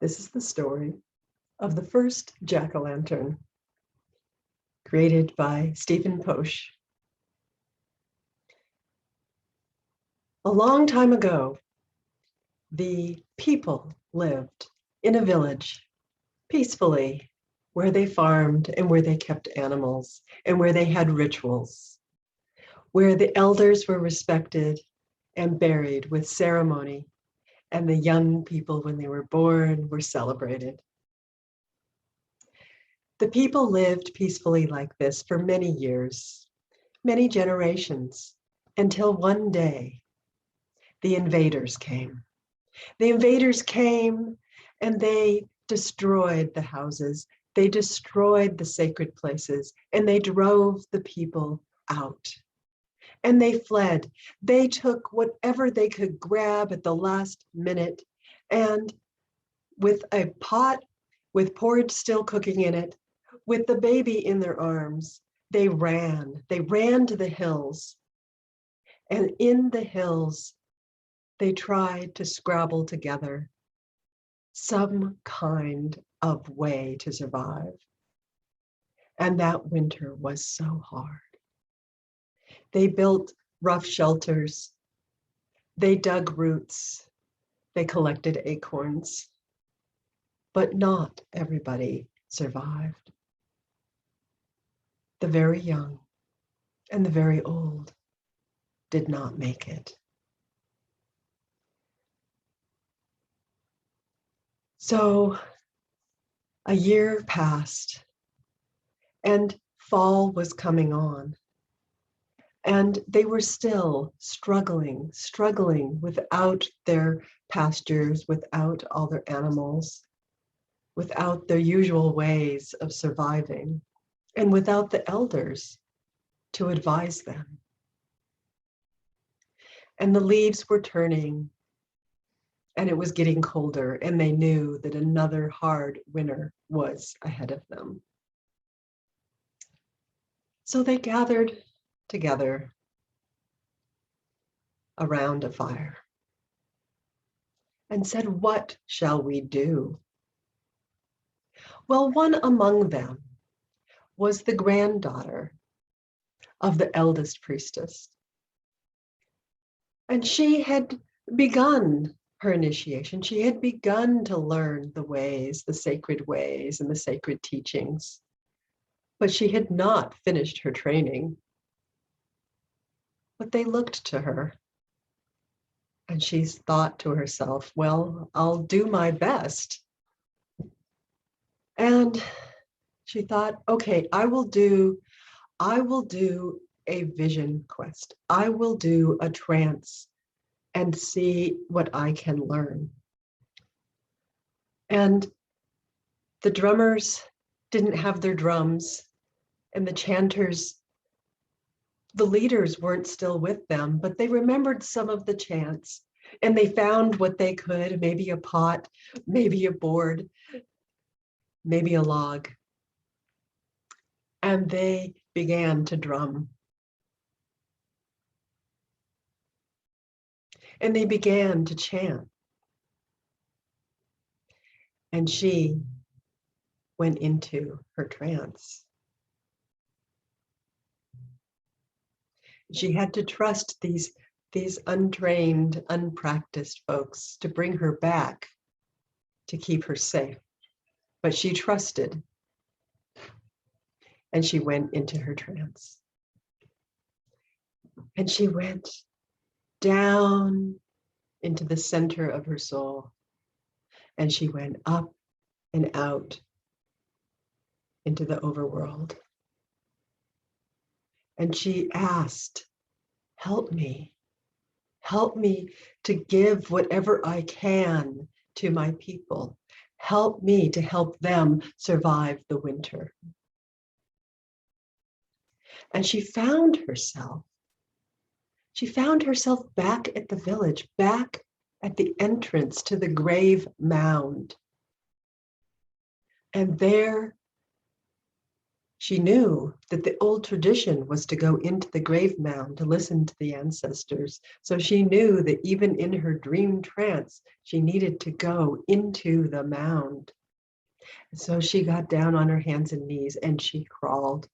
This is the story of the first jack-o'-lantern, created by Stephen Posch. A long time ago, the people lived in a village peacefully, where they farmed and where they kept animals and where they had rituals, where the elders were respected and buried with ceremony, and the young people, when they were born, were celebrated. The people lived peacefully like this for many years, many generations, until one day the invaders came. The invaders came and they destroyed the houses, they destroyed the sacred places, and they drove the people out. And they fled. They took whatever they could grab at the last minute, and with a pot with porridge still cooking in it, with the baby in their arms, they ran. They ran to the hills. And in the hills, they tried to scrabble together some kind of way to survive. And that winter was so hard. They built rough shelters. They dug roots. They collected acorns. But not everybody survived. The very young and the very old did not make it. So a year passed and fall was coming on. And they were still struggling without their pastures, without all their animals, without their usual ways of surviving, and without the elders to advise them. And the leaves were turning, and it was getting colder, and they knew that another hard winter was ahead of them. So they gathered together around a fire and said, "What shall we do?" Well, one among them was the granddaughter of the eldest priestess. And she had begun her initiation. She had begun to learn the ways, the sacred ways and the sacred teachings, but she had not finished her training. But they looked to her and she thought to herself, well, I'll do my best. And she thought, okay, I will do a vision quest. I will do a trance and see what I can learn. And the drummers didn't have their drums, and the chanters, the leaders weren't still with them, but they remembered some of the chants, and they found what they could, maybe a pot, maybe a board, maybe a log. And they began to drum. And they began to chant. And she went into her trance. She had to trust these untrained, unpracticed folks to bring her back, to keep her safe. But she trusted, and she went into her trance. And she went down into the center of her soul, and she went up and out into the overworld. And she asked, help me to give whatever I can to my people. Help me to help them survive the winter. And she found herself back at the village, back at the entrance to the grave mound. And there She knew that the old tradition was to go into the grave mound to listen to the ancestors. So she knew that even in her dream trance, she needed to go into the mound. So she got down on her hands and knees and she crawled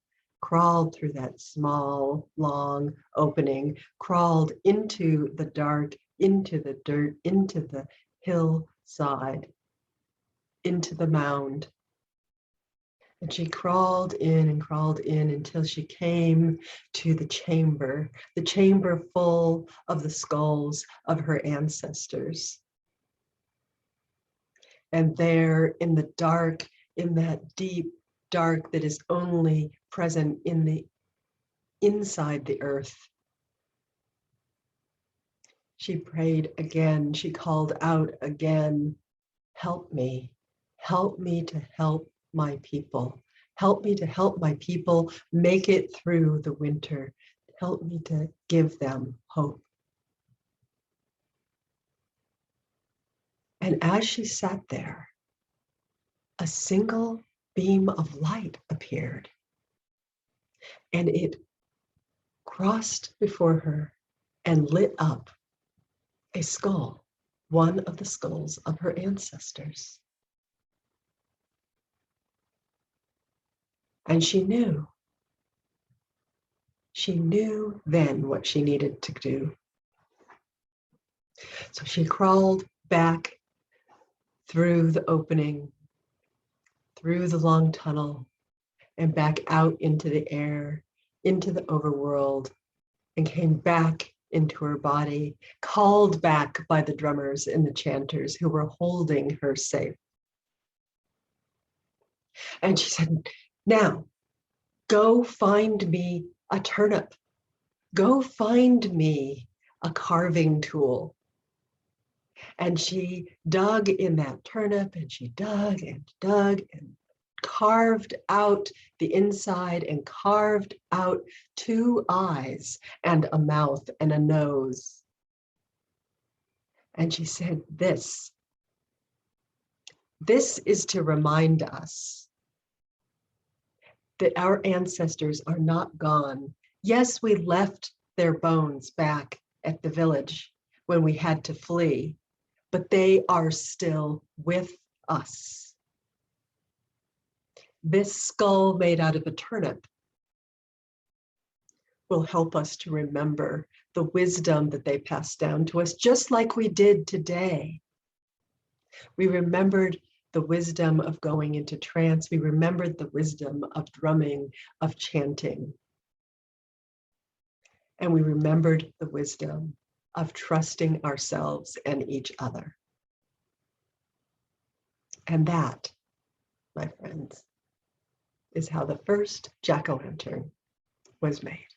through that small, long opening, crawled into the dark, into the dirt, into the hillside, into the mound. And she crawled in until she came to the chamber full of the skulls of her ancestors. And there in the dark, in that deep dark that is only present in the inside the earth, she prayed again. She called out again, help me to help my people. Help me to help my people make it through the winter. Help me to give them hope. And as she sat there, a single beam of light appeared, and it crossed before her and lit up a skull, one of the skulls of her ancestors. And she knew then what she needed to do. So she crawled back through the opening, through the long tunnel, and back out into the air, into the overworld, and came back into her body, called back by the drummers and the chanters who were holding her safe. And she said, now, go find me a turnip. Go find me a carving tool. And she dug in that turnip, and she dug and carved out the inside and carved out 2 eyes and a mouth and a nose. And she said, this is to remind us that our ancestors are not gone. Yes, we left their bones back at the village when we had to flee, but they are still with us. This skull made out of a turnip will help us to remember the wisdom that they passed down to us, just like we did today. We remembered the wisdom of going into trance. We remembered the wisdom of drumming, of chanting. And we remembered the wisdom of trusting ourselves and each other. And that, my friends, is how the first jack-o'-lantern was made.